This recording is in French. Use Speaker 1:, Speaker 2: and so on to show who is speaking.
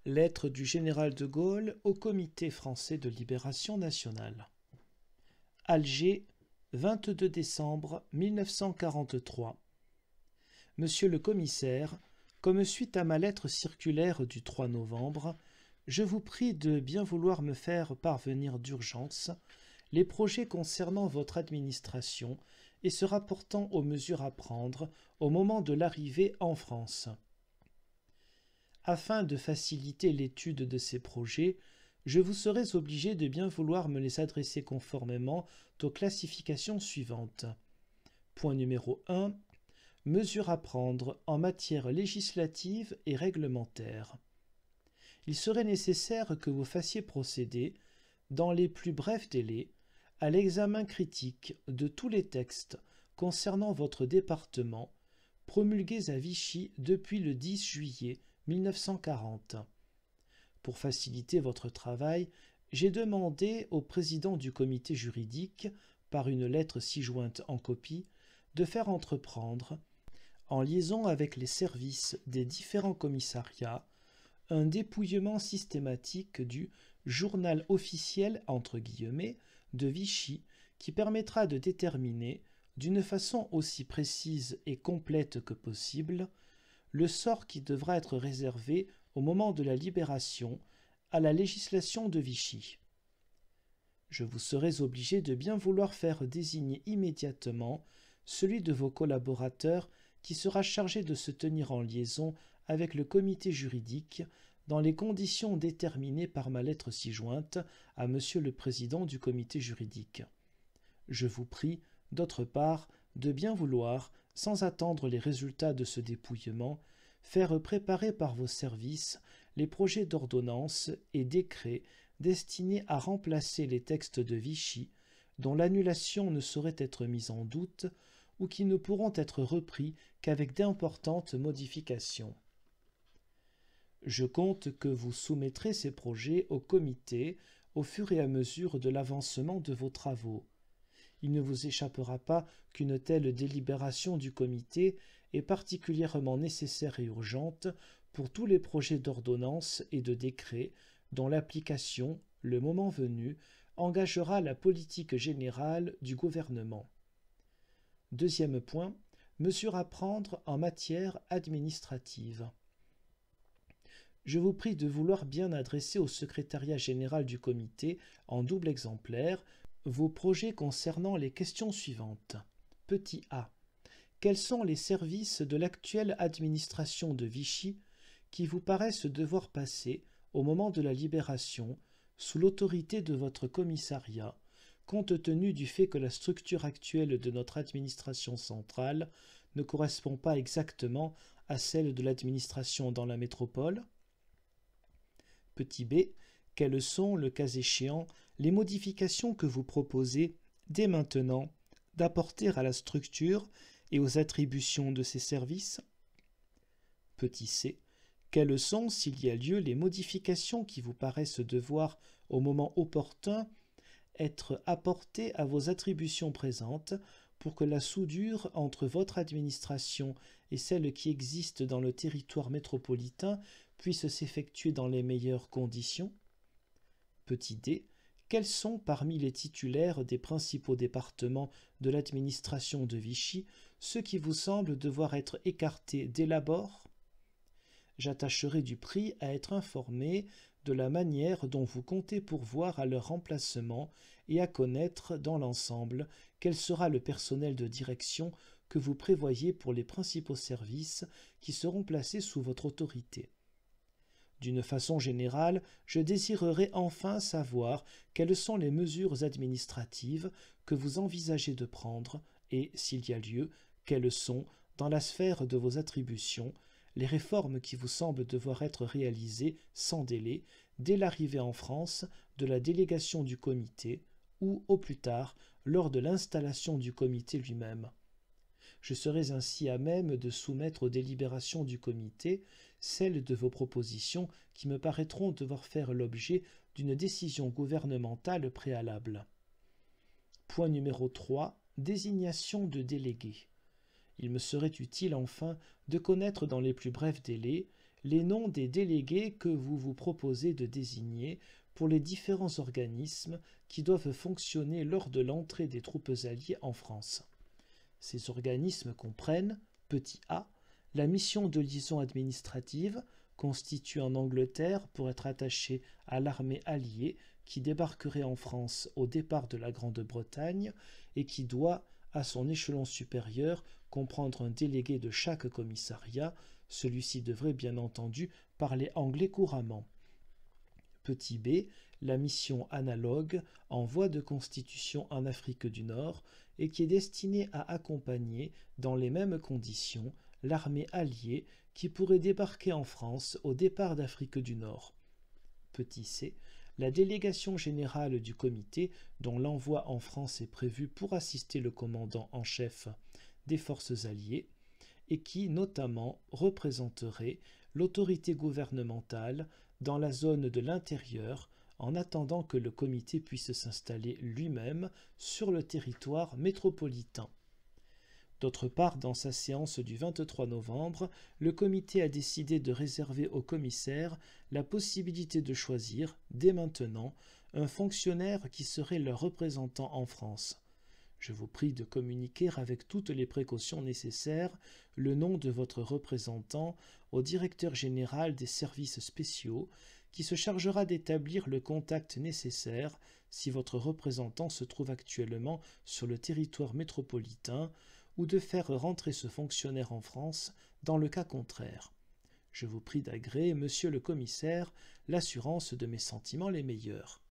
Speaker 1: Lettre du général de Gaulle au Comité français de libération nationale. Alger, 22 décembre 1943. Monsieur le commissaire, comme suite à ma lettre circulaire du 3 novembre, je vous prie de bien vouloir me faire parvenir d'urgence les projets concernant votre administration et se rapportant aux mesures à prendre au moment de l'arrivée en France. Afin de faciliter l'étude de ces projets, je vous serai obligé de bien vouloir me les adresser conformément aux classifications suivantes. Point numéro 1. Mesures à prendre en matière législative et réglementaire. Il serait nécessaire que vous fassiez procéder, dans les plus brefs délais, à l'examen critique de tous les textes concernant votre département, promulgués à Vichy depuis le 10 juillet 1940. Pour faciliter votre travail, j'ai demandé au président du comité juridique, par une lettre ci-jointe en copie, de faire entreprendre, en liaison avec les services des différents commissariats, un dépouillement systématique du journal officiel entre guillemets de Vichy qui permettra de déterminer, d'une façon aussi précise et complète que possible, le sort qui devra être réservé au moment de la libération à la législation de Vichy. Je vous serai obligé de bien vouloir faire désigner immédiatement celui de vos collaborateurs qui sera chargé de se tenir en liaison avec le comité juridique dans les conditions déterminées par ma lettre ci-jointe à Monsieur le Président du comité juridique. Je vous prie, d'autre part, de bien vouloir, sans attendre les résultats de ce dépouillement, faire préparer par vos services les projets d'ordonnances et décrets destinés à remplacer les textes de Vichy, dont l'annulation ne saurait être mise en doute, ou qui ne pourront être repris qu'avec d'importantes modifications. Je compte que vous soumettrez ces projets au comité au fur et à mesure de l'avancement de vos travaux. Il ne vous échappera pas qu'une telle délibération du comité est particulièrement nécessaire et urgente pour tous les projets d'ordonnances et de décrets dont l'application, le moment venu, engagera la politique générale du gouvernement. Deuxième point, mesures à prendre en matière administrative. Je vous prie de vouloir bien adresser au secrétariat général du comité, en double exemplaire, vos projets concernant les questions suivantes. Petit a. Quels sont les services de l'actuelle administration de Vichy qui vous paraissent devoir passer, au moment de la libération, sous l'autorité de votre commissariat, compte tenu du fait que la structure actuelle de notre administration centrale ne correspond pas exactement à celle de l'administration dans la métropole? Petit b. Quelles sont, le cas échéant, les modifications que vous proposez, dès maintenant, d'apporter à la structure et aux attributions de ces services? Petit c. Quelles sont, s'il y a lieu, les modifications qui vous paraissent devoir, au moment opportun, être apportées à vos attributions présentes pour que la soudure entre votre administration et celle qui existe dans le territoire métropolitain puisse s'effectuer dans les meilleures conditions? Petit d. Quels sont parmi les titulaires des principaux départements de l'administration de Vichy ceux qui vous semblent devoir être écartés dès l'abord? J'attacherai du prix à être informé de la manière dont vous comptez pourvoir à leur remplacement et à connaître dans l'ensemble quel sera le personnel de direction que vous prévoyez pour les principaux services qui seront placés sous votre autorité. D'une façon générale, je désirerais enfin savoir quelles sont les mesures administratives que vous envisagez de prendre et, s'il y a lieu, quelles sont, dans la sphère de vos attributions, les réformes qui vous semblent devoir être réalisées sans délai dès l'arrivée en France de la délégation du comité ou, au plus tard, lors de l'installation du comité lui-même. Je serai ainsi à même de soumettre aux délibérations du comité celles de vos propositions qui me paraîtront devoir faire l'objet d'une décision gouvernementale préalable. Point numéro 3. Désignation de délégués. Il me serait utile enfin de connaître dans les plus brefs délais les noms des délégués que vous vous proposez de désigner pour les différents organismes qui doivent fonctionner lors de l'entrée des troupes alliées en France. Ces organismes comprennent, petit a, la mission de liaison administrative, constituée en Angleterre pour être attachée à l'armée alliée qui débarquerait en France au départ de la Grande-Bretagne et qui doit, à son échelon supérieur, comprendre un délégué de chaque commissariat. Celui-ci devrait bien entendu parler anglais couramment. Petit b, la mission analogue en voie de constitution en Afrique du Nord et qui est destinée à accompagner, dans les mêmes conditions, l'armée alliée qui pourrait débarquer en France au départ d'Afrique du Nord. Petit c, la délégation générale du comité dont l'envoi en France est prévu pour assister le commandant en chef des forces alliées et qui, notamment, représenterait l'autorité gouvernementale dans la zone de l'intérieur en attendant que le comité puisse s'installer lui-même sur le territoire métropolitain. D'autre part, dans sa séance du 23 novembre, le comité a décidé de réserver au commissaire la possibilité de choisir, dès maintenant, un fonctionnaire qui serait leur représentant en France. Je vous prie de communiquer avec toutes les précautions nécessaires le nom de votre représentant au directeur général des services spéciaux, qui se chargera d'établir le contact nécessaire si votre représentant se trouve actuellement sur le territoire métropolitain, ou de faire rentrer ce fonctionnaire en France dans le cas contraire. Je vous prie d'agréer, monsieur le commissaire, l'assurance de mes sentiments les meilleurs.